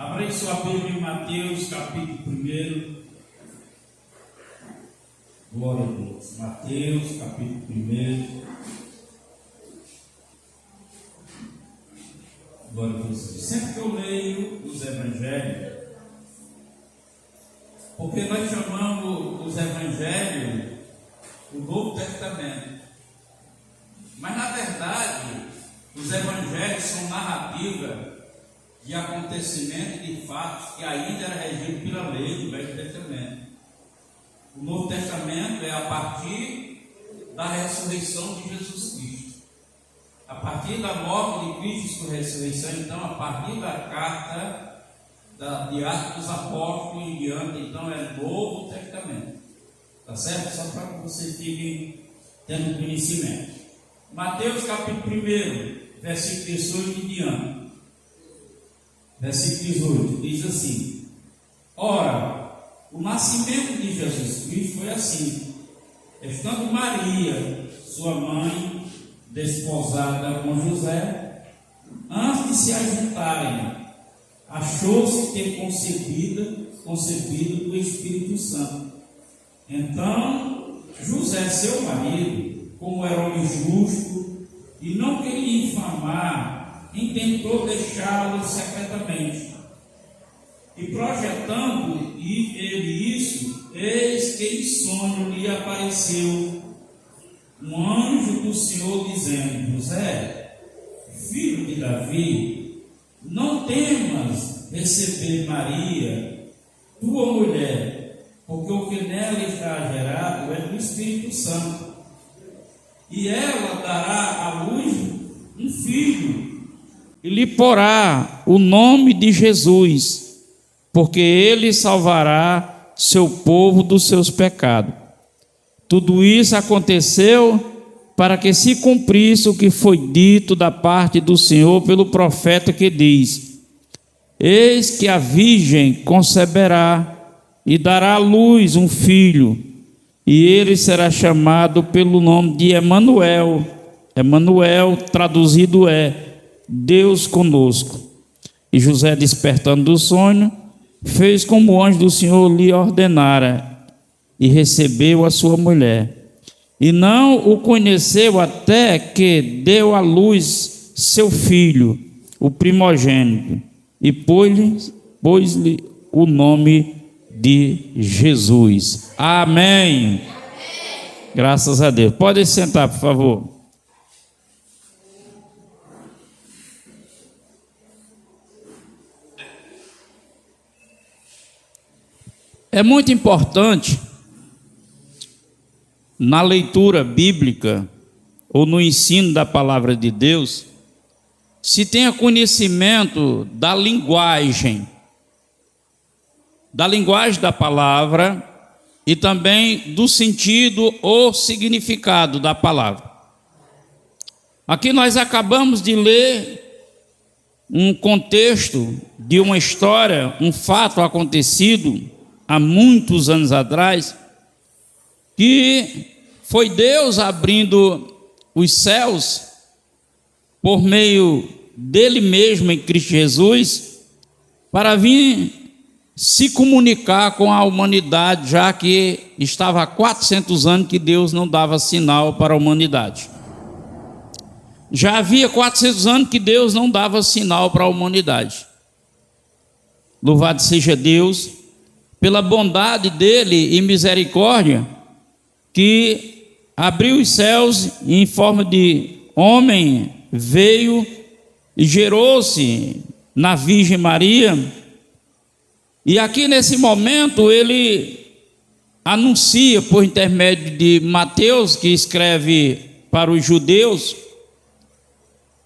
Abra aí sua Bíblia em Mateus, capítulo 1. Glória a Deus. Mateus, capítulo 1. Glória a Deus. Sempre que eu leio os evangelhos, porque nós chamamos os evangelhos o Novo Testamento, mas na verdade os evangelhos são narrativas de acontecimentos e de fatos que ainda era regido pela lei do Velho Testamento. O Novo Testamento é a partir da ressurreição de Jesus Cristo, a partir da morte de Cristo e sua ressurreição. Então, a partir da carta de Atos dos Apóstolos em diante, então é Novo Testamento, tá certo? Só para que vocês fiquem tendo conhecimento. Mateus capítulo 1, versículo 18 em diante. Versículo 18 diz assim: ora, o nascimento de Jesus Cristo foi assim: estando Maria, sua mãe, desposada com José, antes de se ajuntarem, achou-se ter concebido do Espírito Santo. Então José, seu marido, como era homem justo e não queria infamar, intentou deixá-lo secretamente. E projetando ele isso, eis que em sonho lhe apareceu um anjo do Senhor, dizendo: José, filho de Davi, não temas receber Maria, tua mulher, porque o que nela está gerado é do Espírito Santo. E ela dará à luz um filho, e lhe porá o nome de Jesus, porque ele salvará seu povo dos seus pecados. Tudo isso aconteceu para que se cumprisse o que foi dito da parte do Senhor pelo profeta, que diz: eis que a virgem conceberá e dará à luz um filho, e ele será chamado pelo nome de Emanuel. Emanuel traduzido é Deus conosco. E José, despertando do sonho, fez como o anjo do Senhor lhe ordenara, e recebeu a sua mulher. E não o conheceu até que deu à luz seu filho, o primogênito, e pôs-lhe o nome de Jesus. Amém. Graças a Deus. Pode sentar, por favor. É muito importante na leitura bíblica ou no ensino da palavra de Deus se tenha conhecimento da linguagem da palavra e também do sentido ou significado da palavra. Aqui nós acabamos de ler um contexto de uma história, um fato acontecido há muitos anos atrás, que foi Deus abrindo os céus por meio dele mesmo em Cristo Jesus, para vir se comunicar com a humanidade, já que estava há 400 anos que Deus não dava sinal para a humanidade. Já havia 400 anos que Deus não dava sinal para a humanidade. Louvado seja Deus pela bondade dele e misericórdia, que abriu os céus e em forma de homem veio e gerou-se na Virgem Maria. E aqui nesse momento ele anuncia por intermédio de Mateus, que escreve para os judeus,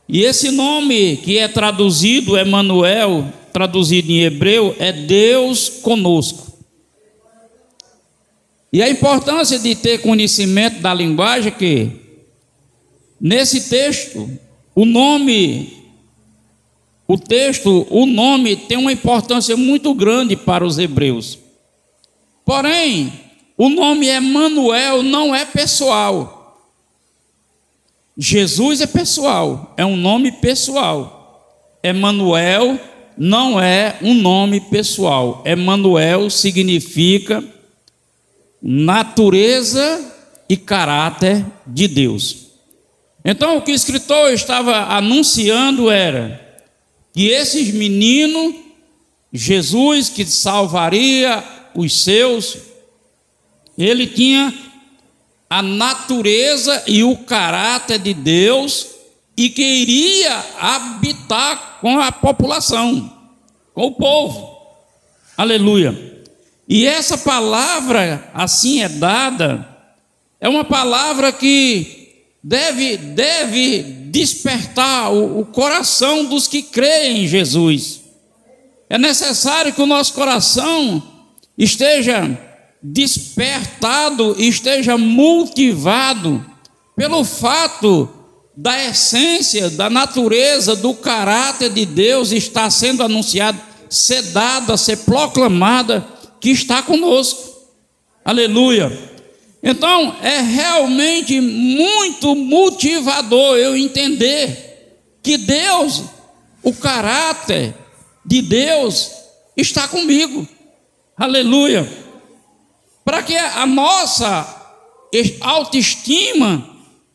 e esse nome que é traduzido Emanuel, traduzido em hebreu, é Deus conosco. E a importância de ter conhecimento da linguagem é que, nesse texto, o nome tem uma importância muito grande para os hebreus. Porém, o nome Emanuel não é pessoal. Jesus é pessoal, é um nome pessoal. Emanuel não é um nome pessoal. Emanuel significa natureza e caráter de Deus. Então, o que o escritor estava anunciando era que esses meninos, Jesus que salvaria os seus, ele tinha a natureza e o caráter de Deus e que iria habitar com a população, com o povo. Aleluia. E essa palavra assim é dada, é uma palavra que deve despertar o coração dos que creem em Jesus. É necessário que o nosso coração esteja despertado, esteja motivado pelo fato da essência, da natureza, do caráter de Deus estar sendo anunciado, ser dada, ser proclamada, que está conosco. Aleluia. Então, é realmente muito motivador eu entender que Deus, o caráter de Deus está comigo. Aleluia. Para que a nossa autoestima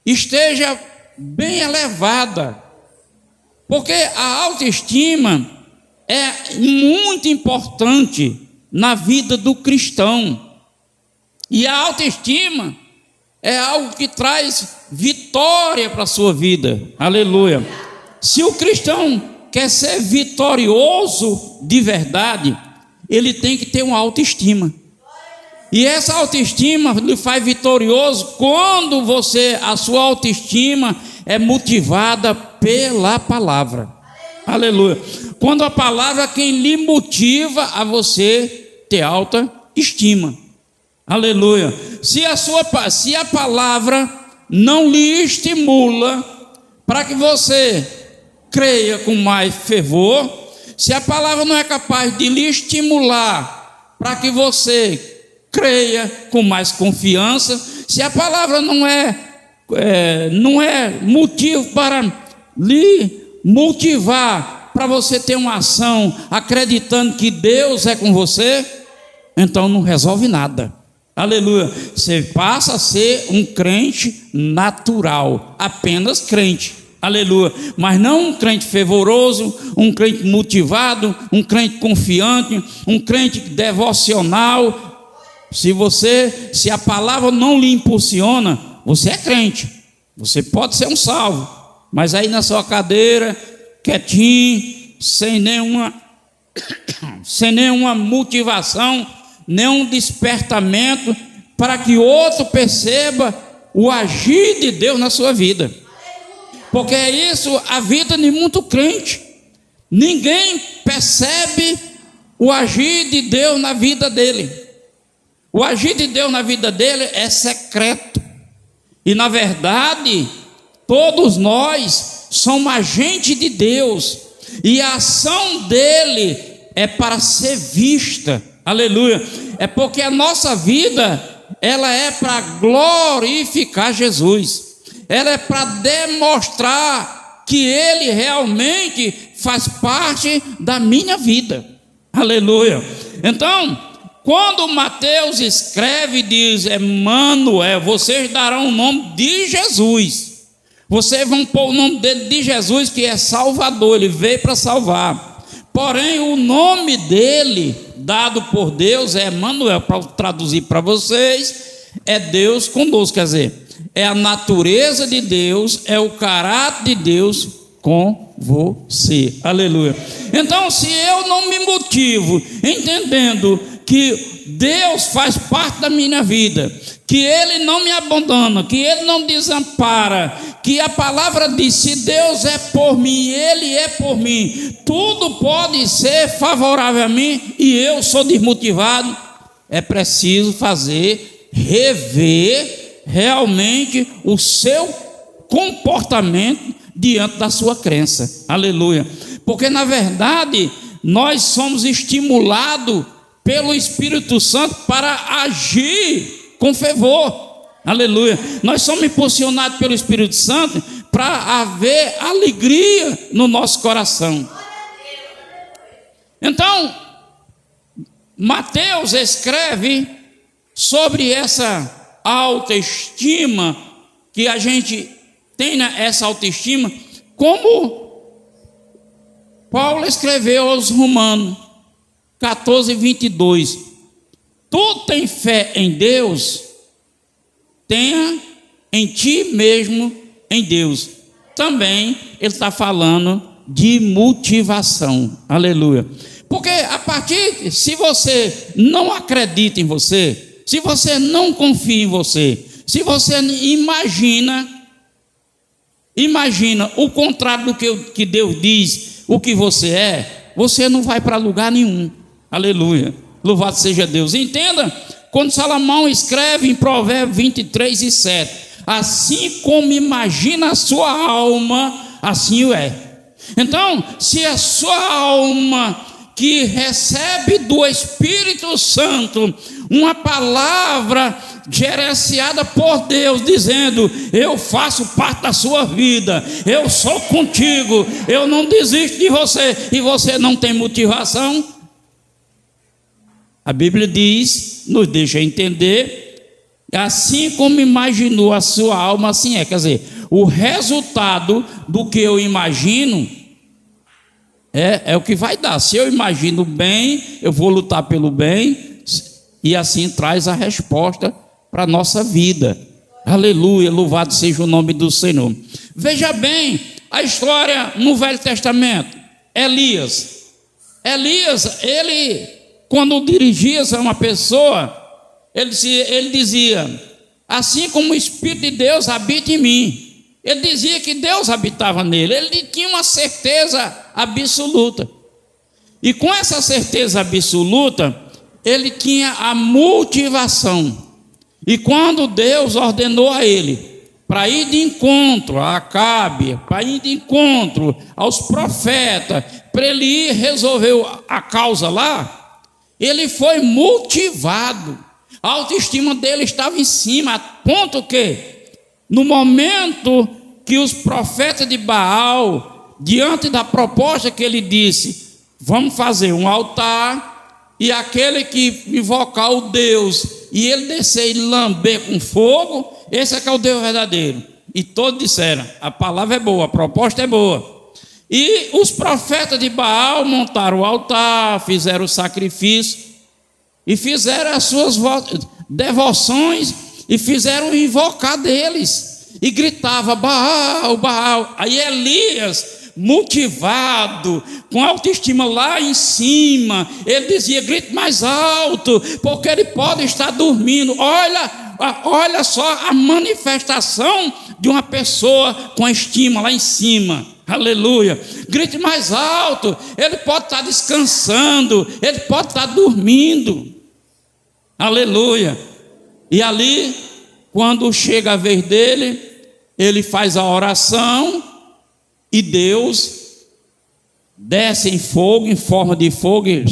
esteja bem elevada. Porque a autoestima é muito importante na vida do cristão. E a autoestima é algo que traz vitória para a sua vida. Aleluia. Se o cristão quer ser vitorioso de verdade, ele tem que ter uma autoestima. E essa autoestima lhe faz vitorioso quando a sua autoestima é motivada pela palavra. Aleluia. Quando a palavra é quem lhe motiva a você ter alta estima. Aleluia. Se a palavra não lhe estimula para que você creia com mais fervor, se a palavra não é capaz de lhe estimular para que você creia com mais confiança, se a palavra não é motivo para lhe motivar para você ter uma ação acreditando que Deus é com você, então não resolve nada. Aleluia. Você passa a ser um crente natural, apenas crente. Aleluia. Mas não um crente fervoroso, um crente motivado, um crente confiante, um crente devocional. Se a palavra não lhe impulsiona, você é crente. Você pode ser um salvo, mas aí na sua cadeira, quietinho, sem nenhuma motivação, nenhum despertamento para que outro perceba o agir de Deus na sua vida. Porque é isso a vida de muito crente. Ninguém percebe o agir de Deus na vida dele. O agir de Deus na vida dele é secreto. E na verdade, todos nós somos agentes de Deus. E a ação dele é para ser vista. Aleluia. É porque a nossa vida, ela é para glorificar Jesus. Ela é para demonstrar que ele realmente faz parte da minha vida. Aleluia. Então, quando Mateus escreve e diz: Emanuel, vocês darão o nome de Jesus. Vocês vão pôr o nome dele de Jesus, que é Salvador, ele veio para salvar. Porém, o nome dele, dado por Deus, é Emanuel. Para traduzir para vocês, é Deus conosco. Quer dizer, é a natureza de Deus, é o caráter de Deus com você. Aleluia. Então, se eu não me motivo entendendo que Deus faz parte da minha vida, que Ele não me abandona, que Ele não desampara, que a palavra diz: se Deus é por mim, Ele é por mim, tudo pode ser favorável a mim e eu sou desmotivado, é preciso rever realmente o seu comportamento diante da sua crença. Aleluia. Porque na verdade nós somos estimulados pelo Espírito Santo para agir com fervor. Aleluia. Nós somos impulsionados pelo Espírito Santo para haver alegria no nosso coração. Então, Mateus escreve sobre essa autoestima, que a gente tem essa autoestima, como Paulo escreveu aos Romanos 14:22. Tu tem fé em Deus, tenha em ti mesmo em Deus. Também ele está falando de motivação, aleluia. Porque se você não acredita em você, se você não confia em você, se você imagina o contrário do que Deus diz, o que você é, você não vai para lugar nenhum, aleluia, louvado seja Deus. Entenda, quando Salomão escreve em Provérbios 23:7, assim como imagina a sua alma, assim o é. Então, se a sua alma, que recebe do Espírito Santo uma palavra gerenciada por Deus, dizendo: eu faço parte da sua vida, eu sou contigo, eu não desisto de você, e você não tem motivação, a Bíblia diz, nos deixa entender, assim como imaginou a sua alma, assim é. Quer dizer, o resultado do que eu imagino é o que vai dar. Se eu imagino bem, eu vou lutar pelo bem, e assim traz a resposta para a nossa vida. Aleluia, louvado seja o nome do Senhor. Veja bem a história no Velho Testamento. Elias, ele, quando dirigia a uma pessoa, ele dizia: assim como o Espírito de Deus habita em mim. Ele dizia que Deus habitava nele, ele tinha uma certeza absoluta. E com essa certeza absoluta, ele tinha a motivação. E quando Deus ordenou a ele para ir de encontro a Acabe, para ir de encontro aos profetas, para ele ir resolver a causa lá, ele foi motivado. A autoestima dele estava em cima, a ponto que, no momento que os profetas de Baal, diante da proposta que ele disse: vamos fazer um altar, e aquele que invocar o Deus, e ele descer e lamber com fogo, esse é que é o Deus verdadeiro. E todos disseram: a palavra é boa, a proposta é boa. E os profetas de Baal montaram o altar, fizeram o sacrifício, e fizeram as suas devoções, e fizeram invocar deles, e gritava: Baal, Baal. Aí Elias, motivado, com a autoestima lá em cima, ele dizia: grite mais alto, porque ele pode estar dormindo. Olha só a manifestação de uma pessoa com a estima lá em cima. Aleluia, grite mais alto, ele pode estar descansando, ele pode estar dormindo. Aleluia. E ali, quando chega a vez dele, ele faz a oração, e Deus desce em fogo, em forma de fogo, e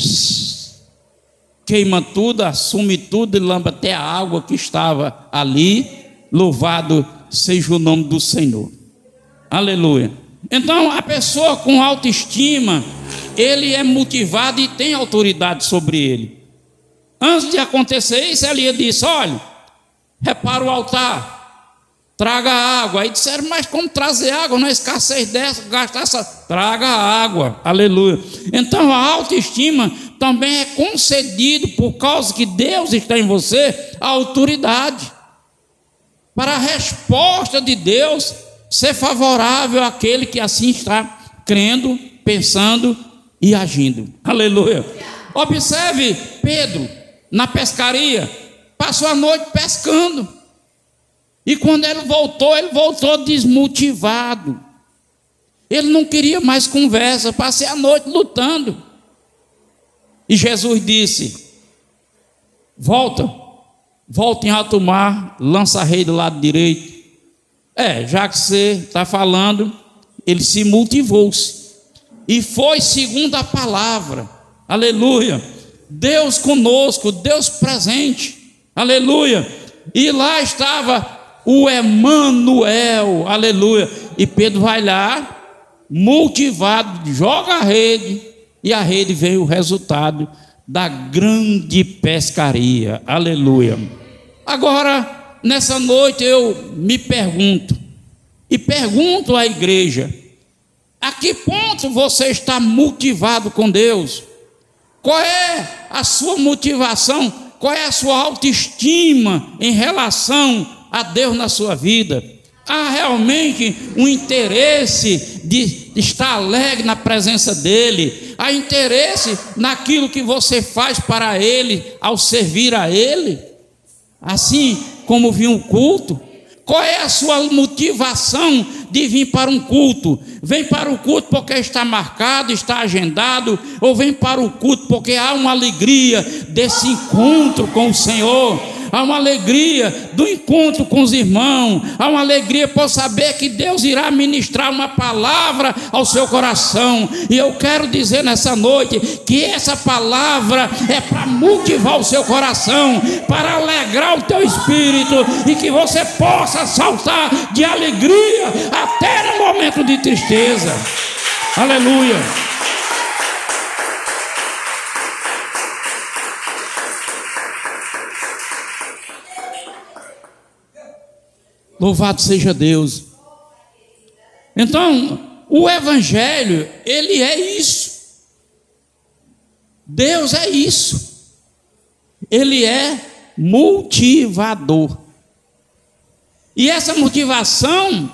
queima tudo, assume tudo e lamba até a água que estava ali. Louvado seja o nome do Senhor. Aleluia. Então, a pessoa com autoestima, ele é motivado e tem autoridade sobre ele. Antes de acontecer isso, Elias disse: olha, repara o altar, traga água. Aí disseram: mas como trazer água? Na escassez dessa, gastar essa, traga água. Aleluia. Então a autoestima também é concedido, por causa que Deus está em você, a autoridade para a resposta de Deus ser favorável àquele que assim está crendo, pensando e agindo. Aleluia. Observe Pedro na pescaria, passou a noite pescando, e quando ele voltou desmotivado. Ele não queria mais conversa, passei a noite lutando. E Jesus disse: volta em alto mar, lança a rede do lado direito. Já que você está falando, ele se motivou-se, e foi segundo a palavra. Aleluia. Deus conosco, Deus presente. Aleluia. E lá estava o Emanuel. Aleluia. E Pedro vai lá, motivado, joga a rede, E a rede veio o resultado da grande pescaria. Aleluia. Agora, nessa noite eu me pergunto, e pergunto à igreja: a que ponto você está motivado com Deus? Qual é a sua motivação? Qual é a sua autoestima em relação a Deus na sua vida? Há realmente um interesse de estar alegre na presença dEle? Há interesse naquilo que você faz para Ele, ao servir a Ele? Assim como vir um culto? Qual é a sua motivação de vir para um culto? Vem para o culto porque está marcado, está agendado, ou vem para o culto porque há uma alegria desse encontro com o Senhor? Há uma alegria do encontro com os irmãos, há uma alegria por saber que Deus irá ministrar uma palavra ao seu coração. E eu quero dizer nessa noite que essa palavra é para motivar o seu coração, para alegrar o teu espírito, e que você possa saltar de alegria até no momento de tristeza. Aleluia. Louvado seja Deus. Então, o Evangelho, ele é isso. Deus é isso. Ele é motivador. E essa motivação,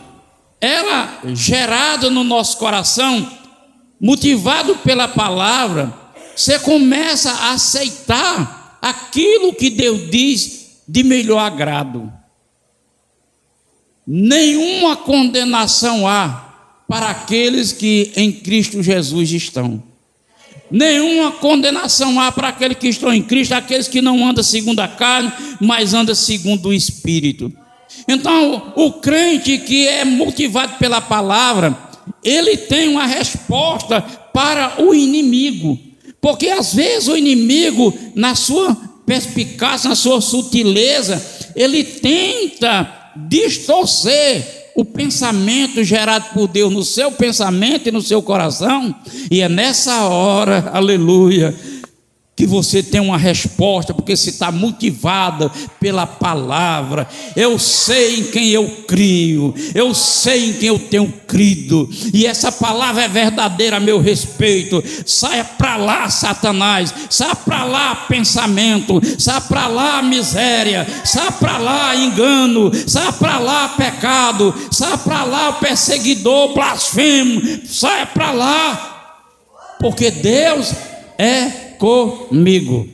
ela gerada no nosso coração, motivado pela palavra, você começa a aceitar aquilo que Deus diz de melhor agrado. Nenhuma condenação há para aqueles que em Cristo Jesus estão. Nenhuma condenação há para aqueles que estão em Cristo, aqueles que não andam segundo a carne, mas andam segundo o Espírito. Então, o crente que é motivado pela palavra, ele tem uma resposta para o inimigo. Porque às vezes o inimigo, na sua perspicácia, na sua sutileza, ele tenta distorcer o pensamento gerado por Deus no seu pensamento e no seu coração. E é nessa hora, aleluia, que você tem uma resposta, porque você está motivado pela palavra. Eu sei em quem eu crio, eu sei em quem eu tenho crido, e essa palavra é verdadeira a meu respeito. Saia para lá, Satanás, saia para lá pensamento, saia para lá miséria, saia para lá engano, saia para lá pecado, saia para lá perseguidor, blasfemo, saia para lá, porque Deus é comigo.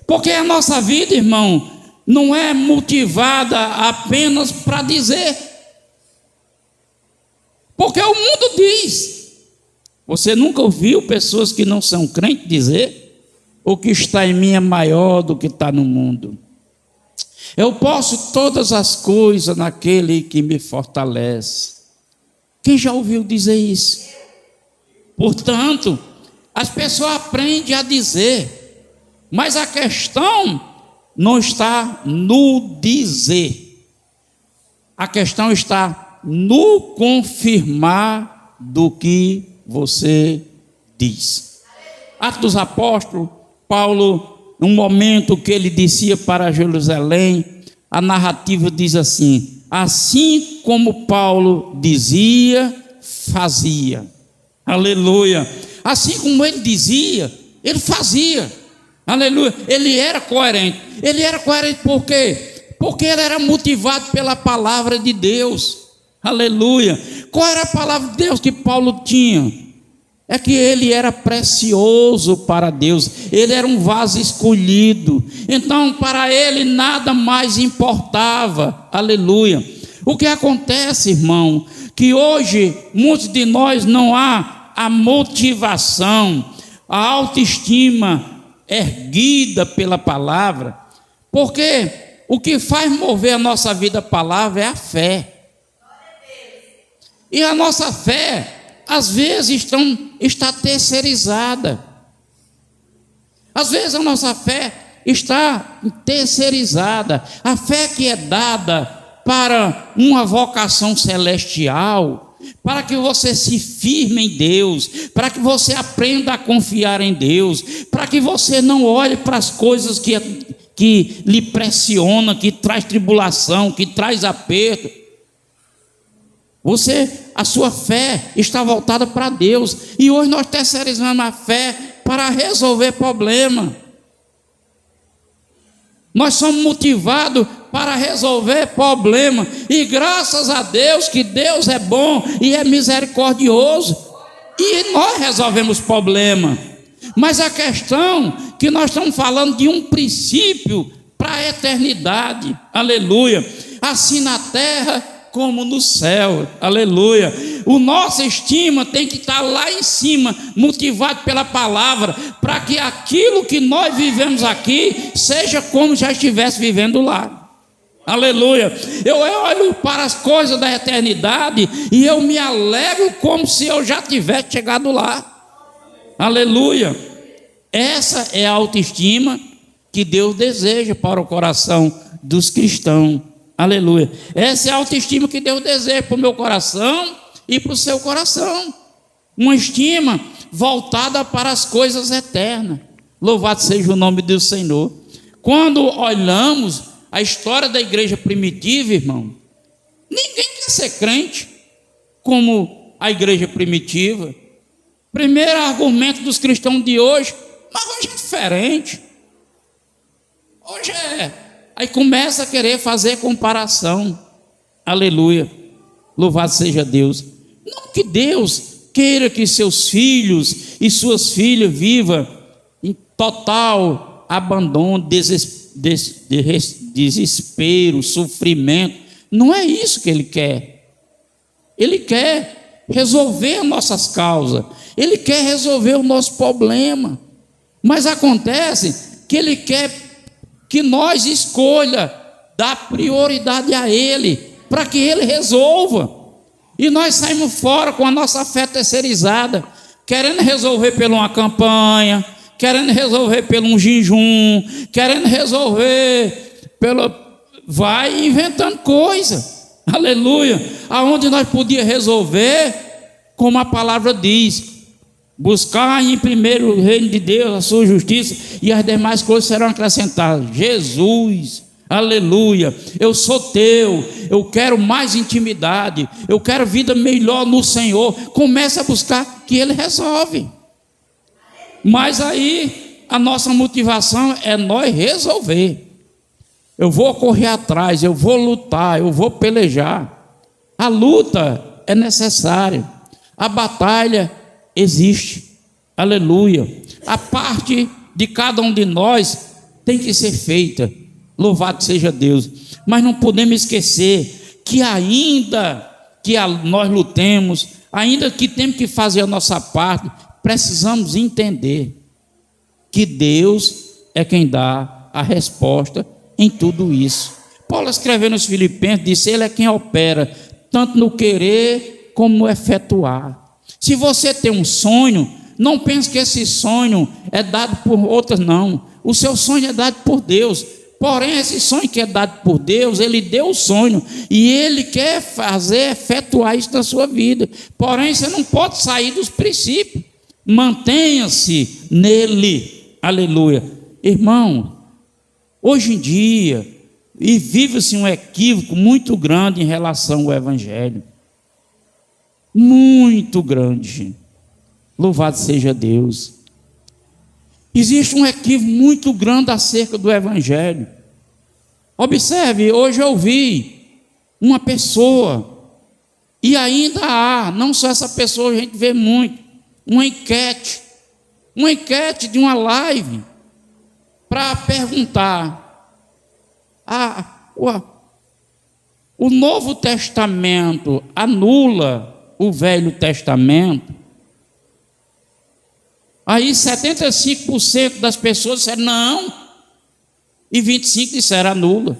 Porque a nossa vida, irmão, não é motivada apenas para dizer. Porque o mundo diz. Você nunca ouviu pessoas que não são crentes dizer: o que está em mim é maior do que está no mundo. Eu posso todas as coisas naquele que me fortalece. Quem já ouviu dizer isso? Portanto, as pessoas aprendem a dizer, mas a questão não está no dizer. A questão está no confirmar do que você diz. Atos dos Apóstolos, Paulo, num momento que ele descia para Jerusalém, a narrativa diz assim: assim como Paulo dizia, fazia. Aleluia. Assim como ele dizia, ele fazia. Aleluia. Ele era coerente. Ele era coerente por quê? Porque ele era motivado pela palavra de Deus. Aleluia. Qual era a palavra de Deus que Paulo tinha? É que ele era precioso para Deus. Ele era um vaso escolhido. Então, para ele nada mais importava. Aleluia. O que acontece, irmão, que hoje muitos de nós não há a motivação, a autoestima erguida pela palavra, porque o que faz mover a nossa vida a palavra é a fé. E a nossa fé, às vezes, está terceirizada. Às vezes a nossa fé está terceirizada. A fé que é dada para uma vocação celestial, para que você se firme em Deus, para que você aprenda a confiar em Deus, para que você não olhe para as coisas que lhe pressionam, que traz tribulação, que traz aperto. A sua fé está voltada para Deus, e hoje nós terceirizamos a fé para resolver problema. Nós somos motivados para resolver problema, e graças a Deus que Deus é bom e é misericordioso, e nós resolvemos problema. Mas a questão que nós estamos falando de um princípio para a eternidade, aleluia, assim na terra como no céu, aleluia. O nosso estima tem que estar lá em cima, motivado pela palavra, para que aquilo que nós vivemos aqui seja como já estivesse vivendo lá, aleluia. Eu olho para as coisas da eternidade e eu me alegro como se eu já tivesse chegado lá, aleluia. Essa é a autoestima que Deus deseja para o coração dos cristãos, aleluia. Essa é a autoestima que Deus deseja para o meu coração e para o seu coração. Uma estima voltada para as coisas eternas. Louvado seja o nome do Senhor. Quando olhamos a história da igreja primitiva, irmão, ninguém quer ser crente como a igreja primitiva. Primeiro argumento dos cristãos de hoje, mas hoje é diferente. Hoje aí começa a querer fazer comparação, aleluia, louvado seja Deus. Não que Deus queira que seus filhos e suas filhas vivam em total abandono, desespero, sofrimento. Não é isso que Ele quer. Ele quer resolver nossas causas, Ele quer resolver o nosso problema. Mas acontece que Ele quer que nós escolha dar prioridade a Ele, para que Ele resolva. E nós saímos fora com a nossa fé terceirizada, querendo resolver por uma campanha, querendo resolver por um jejum, querendo resolver vai inventando coisa, aleluia, aonde nós podíamos resolver, como a palavra diz: buscar em primeiro o reino de Deus, a sua justiça, e as demais coisas serão acrescentadas. Jesus, aleluia, eu sou teu, eu quero mais intimidade, eu quero vida melhor no Senhor. Começa a buscar que Ele resolve. Mas aí a nossa motivação é nós resolver. Eu vou correr atrás, eu vou lutar, eu vou pelejar. A luta é necessária, a batalha existe, aleluia. A parte de cada um de nós tem que ser feita, louvado seja Deus. Mas não podemos esquecer que ainda que nós lutemos, ainda que temos que fazer a nossa parte, precisamos entender que Deus é quem dá a resposta em tudo isso. Paulo, escrevendo aos Filipenses, disse: Ele é quem opera tanto no querer como no efetuar. Se você tem um sonho, não pense que esse sonho é dado por outros, não. O seu sonho é dado por Deus. Porém, esse sonho que é dado por Deus, Ele deu o sonho e Ele quer efetuar isso na sua vida. Porém, você não pode sair dos princípios. Mantenha-se nele, aleluia. Irmão, hoje em dia, vive-se um equívoco muito grande em relação ao Evangelho. Muito grande, louvado seja Deus. Existe um equívoco muito grande acerca do Evangelho. Observe, hoje eu vi uma pessoa, e ainda há, não só essa pessoa, a gente vê muito, uma enquete de uma live, para perguntar: o Novo Testamento anula o Velho Testamento? Aí 75% das pessoas disseram não, e 25% disseram anula.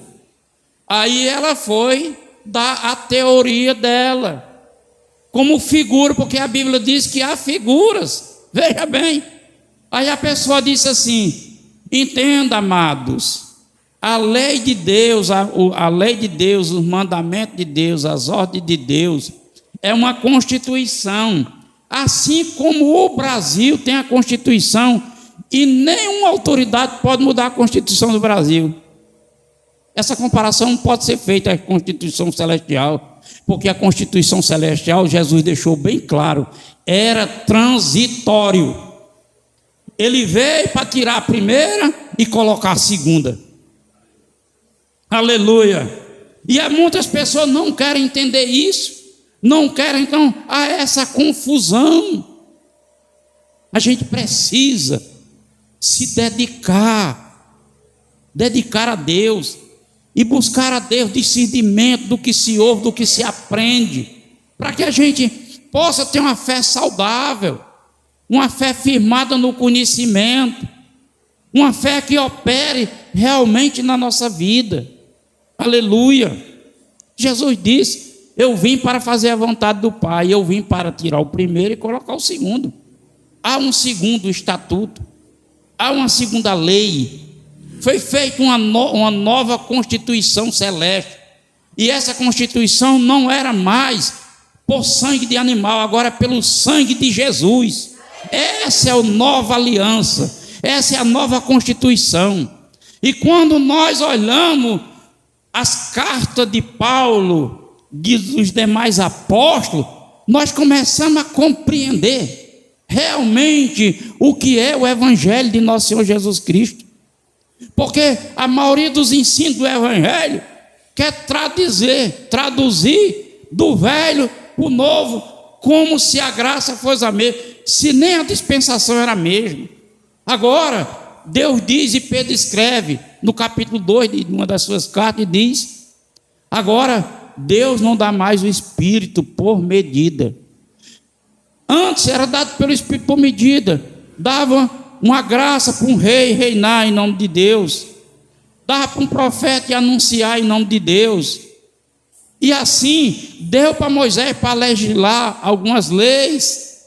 Aí ela foi dar a teoria dela, como figura, porque a Bíblia diz que há figuras, veja bem. Aí a pessoa disse assim: entenda, amados, a lei de Deus, a lei de Deus, os mandamentos de Deus, as ordens de Deus, é uma constituição. Assim como o Brasil tem a Constituição, e nenhuma autoridade pode mudar a Constituição do Brasil. Essa comparação não pode ser feita à Constituição Celestial, porque a Constituição Celestial, Jesus deixou bem claro, era transitório. Ele veio para tirar a primeira e colocar a segunda. Aleluia! E muitas pessoas não querem entender isso, não querem, então, essa confusão. A gente precisa se dedicar a Deus e buscar a Deus discernimento do que se ouve, do que se aprende, para que a gente possa ter uma fé saudável, uma fé firmada no conhecimento, uma fé que opere realmente na nossa vida. Aleluia! Jesus disse: eu vim para fazer a vontade do Pai, eu vim para tirar o primeiro e colocar o segundo. Há um segundo estatuto, há uma segunda lei, foi feita uma nova Constituição celeste, e essa Constituição não era mais por sangue de animal, agora é pelo sangue de Jesus. Essa é a nova aliança, essa é a nova Constituição. E quando nós olhamos as cartas de Paulo, dos demais apóstolos, nós começamos a compreender realmente o que é o Evangelho de nosso Senhor Jesus Cristo. Porque a maioria dos ensinos do Evangelho quer traduzir do velho para o novo, como se a graça fosse a mesma, se nem a dispensação era a mesma. Agora, Deus diz, e Pedro escreve no capítulo 2 de uma das suas cartas, e diz: agora Deus não dá mais o Espírito por medida. Antes era dado pelo Espírito por medida, dava uma graça para um rei reinar em nome de Deus, dava para um profeta anunciar em nome de Deus, e assim deu para Moisés para legislar algumas leis,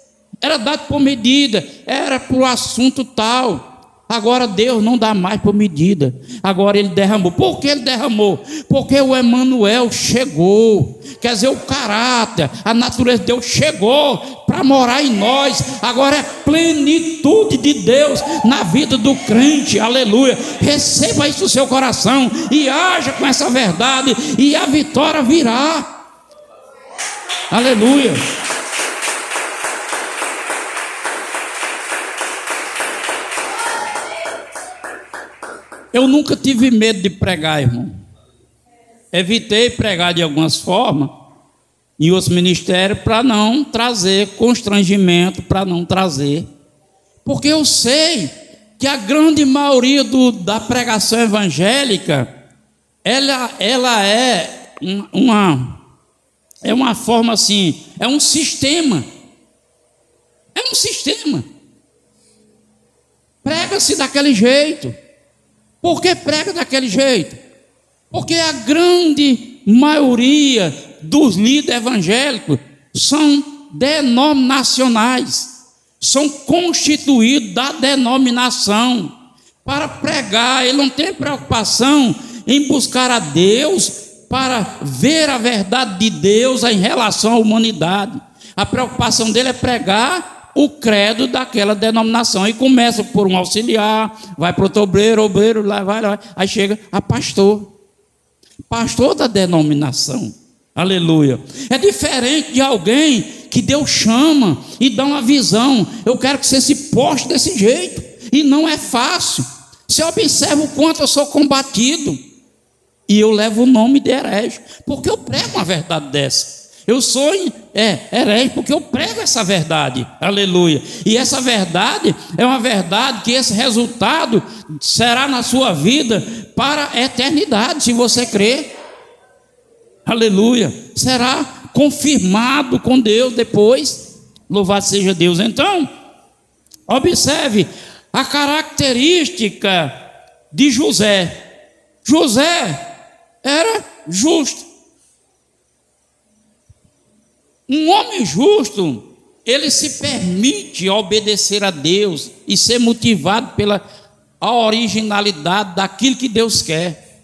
era dado por medida, era para o assunto tal. Agora Deus não dá mais por medida, agora Ele derramou. Por que Ele derramou? Porque o Emanuel chegou, quer dizer, o caráter, a natureza de Deus chegou para morar em nós. Agora é plenitude de Deus na vida do crente. Aleluia! Receba isso no seu coração e haja com essa verdade, e a vitória virá. Aleluia! Eu nunca tive medo de pregar, irmão. Evitei pregar de algumas formas em outros ministérios para não trazer constrangimento, para não trazer. Porque eu sei que a grande maioria da pregação evangélica, ela é uma forma assim, é um sistema. É um sistema. Prega-se daquele jeito. Por que prega daquele jeito? Porque a grande maioria dos líderes evangélicos são denominacionais, são constituídos da denominação para pregar. Ele não tem preocupação em buscar a Deus para ver a verdade de Deus em relação à humanidade. A preocupação dele é pregar o credo daquela denominação, e começa por um auxiliar, vai para outro obreiro, lá vai, aí chega a pastor da denominação. Aleluia! É diferente de alguém que Deus chama e dá uma visão: eu quero que você se poste desse jeito, e não é fácil. Você observa o quanto eu sou combatido, e eu levo o nome de herege, porque eu prego uma verdade dessa. Eu sou herege porque eu prego essa verdade. Aleluia! E essa verdade é uma verdade que esse resultado será na sua vida para a eternidade, se você crer. Aleluia! Será confirmado com Deus depois. Louvado seja Deus. Então, observe a característica de José. José era justo. Um homem justo, ele se permite obedecer a Deus e ser motivado pela originalidade daquilo que Deus quer.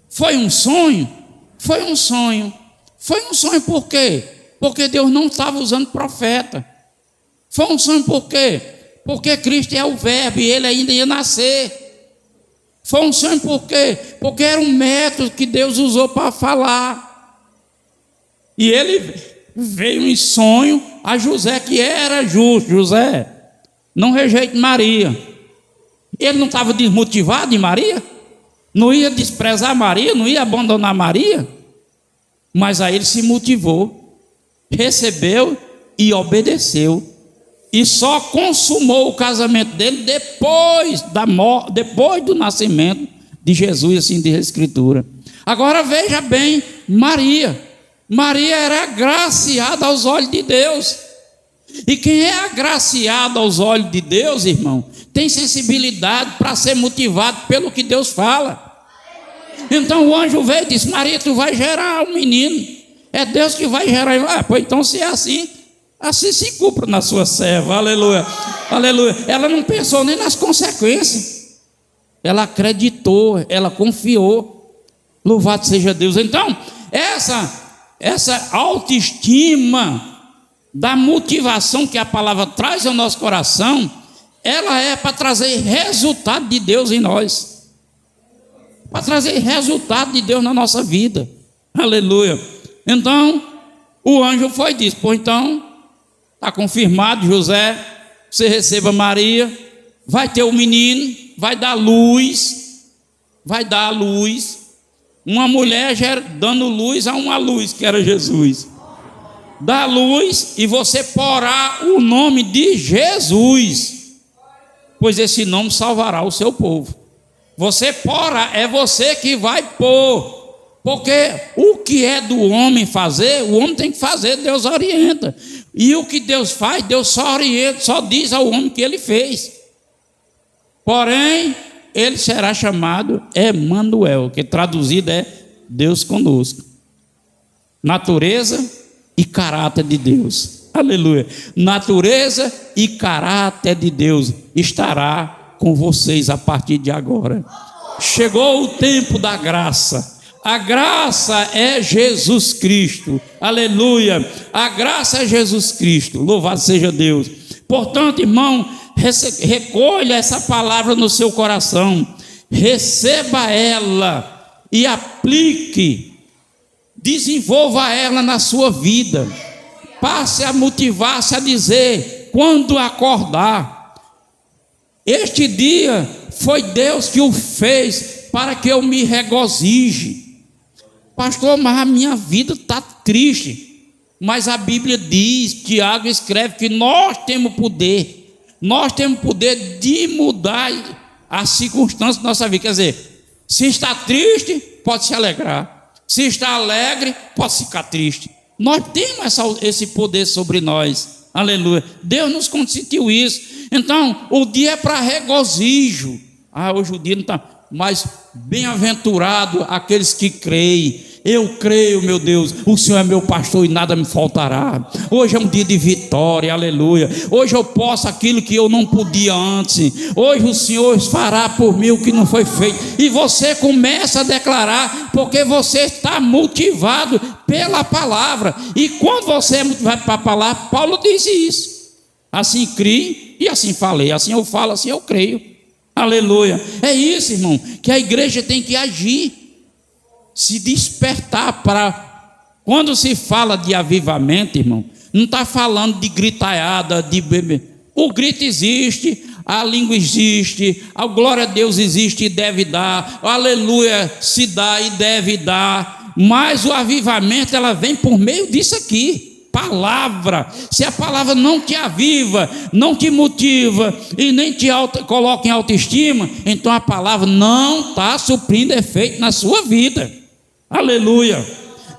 Foi um sonho? Foi um sonho. Foi um sonho por quê? Porque Deus não estava usando profeta. Foi um sonho por quê? Porque Cristo é o verbo e ele ainda ia nascer. Foi um sonho por quê? Porque era um método que Deus usou para falar. E ele veio em sonho a José, que era justo. José, não rejeite Maria. Ele não estava desmotivado em Maria? Não ia desprezar Maria? Não ia abandonar Maria? Mas aí ele se motivou, recebeu e obedeceu. E só consumou o casamento dele depois do nascimento de Jesus, assim diz a Escritura. Agora veja bem, Maria era agraciada aos olhos de Deus. E quem é agraciado aos olhos de Deus, irmão, tem sensibilidade para ser motivado pelo que Deus fala. Então o anjo veio e disse: Maria, tu vai gerar um menino, é Deus que vai gerar. Pois então, se é assim se cumpra na sua serva. Aleluia, aleluia. Ela não pensou nem nas consequências, ela acreditou, ela confiou. Louvado seja Deus. Então essa autoestima da motivação que a palavra traz ao nosso coração, ela é para trazer resultado de Deus em nós, para trazer resultado de Deus na nossa vida. Aleluia. Então o anjo foi e disse: pô, então está confirmado, José, você receba Maria, vai ter um menino, vai dar luz, uma mulher dando luz a uma luz, que era Jesus. Dá luz e você porá o nome de Jesus, pois esse nome salvará o seu povo. Você porá, é você que vai pôr. Porque o que é do homem fazer, o homem tem que fazer, Deus orienta. E o que Deus faz, Deus só orienta, só diz ao homem que ele fez. Porém, ele será chamado Emanuel, que traduzido é Deus conosco. Natureza e caráter de Deus. Aleluia. Natureza e caráter de Deus estará com vocês a partir de agora. Chegou o tempo da graça. A graça é Jesus Cristo. Aleluia. A graça é Jesus Cristo. Louvado seja Deus. Portanto, irmão, recolha essa palavra no seu coração. Receba ela e aplique. Desenvolva ela na sua vida. Passe a motivar-se a dizer quando acordar: este dia foi Deus que o fez para que eu me regozije. Pastor, mas a minha vida está triste. Mas a Bíblia diz, Tiago escreve que nós temos poder de mudar as circunstâncias da nossa vida. Quer dizer, se está triste, pode se alegrar. Se está alegre, pode ficar triste. Nós temos esse poder sobre nós. Aleluia. Deus nos consentiu isso. Então, o dia é para regozijo. Hoje o dia não está. Mas bem-aventurado aqueles que creem. Eu creio, meu Deus, o Senhor é meu pastor e nada me faltará. Hoje é um dia de vitória, aleluia. Hoje eu posso aquilo que eu não podia antes. Hoje o Senhor fará por mim o que não foi feito. E você começa a declarar, porque você está motivado pela palavra. E quando você é motivado pela palavra, Paulo diz isso: assim criei e assim falei, assim eu falo, assim eu creio. Aleluia. É isso, irmão, que a igreja tem que agir, se despertar para. Quando se fala de avivamento, irmão, não está falando de gritaiada, de bebê. O grito existe, a língua existe, a glória a Deus existe e deve dar, o aleluia se dá e deve dar, mas o avivamento ela vem por meio disso aqui. Palavra. Se a palavra não te aviva, não te motiva e nem te coloca em autoestima, então a palavra não está suprindo efeito na sua vida. Aleluia.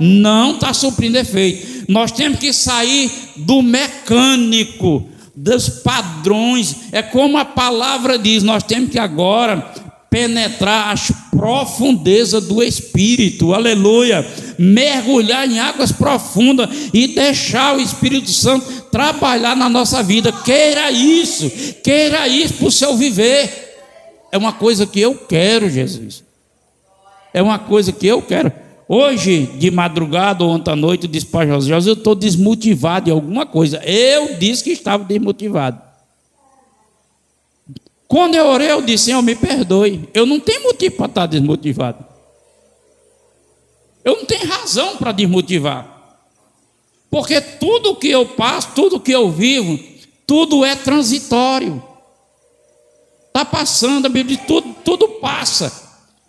Não está suprindo efeito. Nós temos que sair do mecânico, dos padrões. É como a palavra diz, nós temos que agora penetrar as profundezas do Espírito, aleluia, mergulhar em águas profundas e deixar o Espírito Santo trabalhar na nossa vida. Queira isso para o seu viver. É uma coisa que eu quero, Jesus, é uma coisa que eu quero. Hoje, de madrugada ou ontem à noite, eu disse para José, eu estou desmotivado em alguma coisa. Eu disse que estava desmotivado. Quando eu orei, eu disse, Senhor, me perdoe. Eu não tenho motivo para estar desmotivado. Eu não tenho razão para desmotivar. Porque tudo que eu passo, tudo que eu vivo, tudo é transitório. Está passando, a Bíblia diz, tudo passa.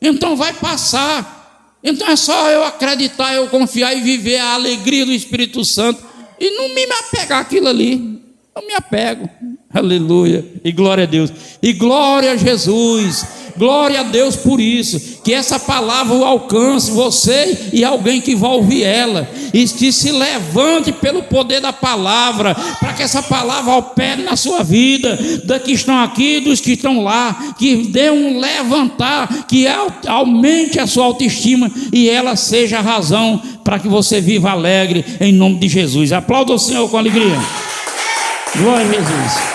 Então vai passar. Então é só eu acreditar, eu confiar e viver a alegria do Espírito Santo e não me apegar àquilo ali. Eu me apego. Aleluia. E glória a Deus. E glória a Jesus. Glória a Deus por isso. Que essa palavra alcance você e alguém que vai ouvir ela. E que se levante pelo poder da palavra. Para que essa palavra opere na sua vida. Da que estão aqui, dos que estão lá. Que dê um levantar. Que aumente a sua autoestima. E ela seja a razão para que você viva alegre. Em nome de Jesus. Aplauda o Senhor com alegria. Glória a Jesus.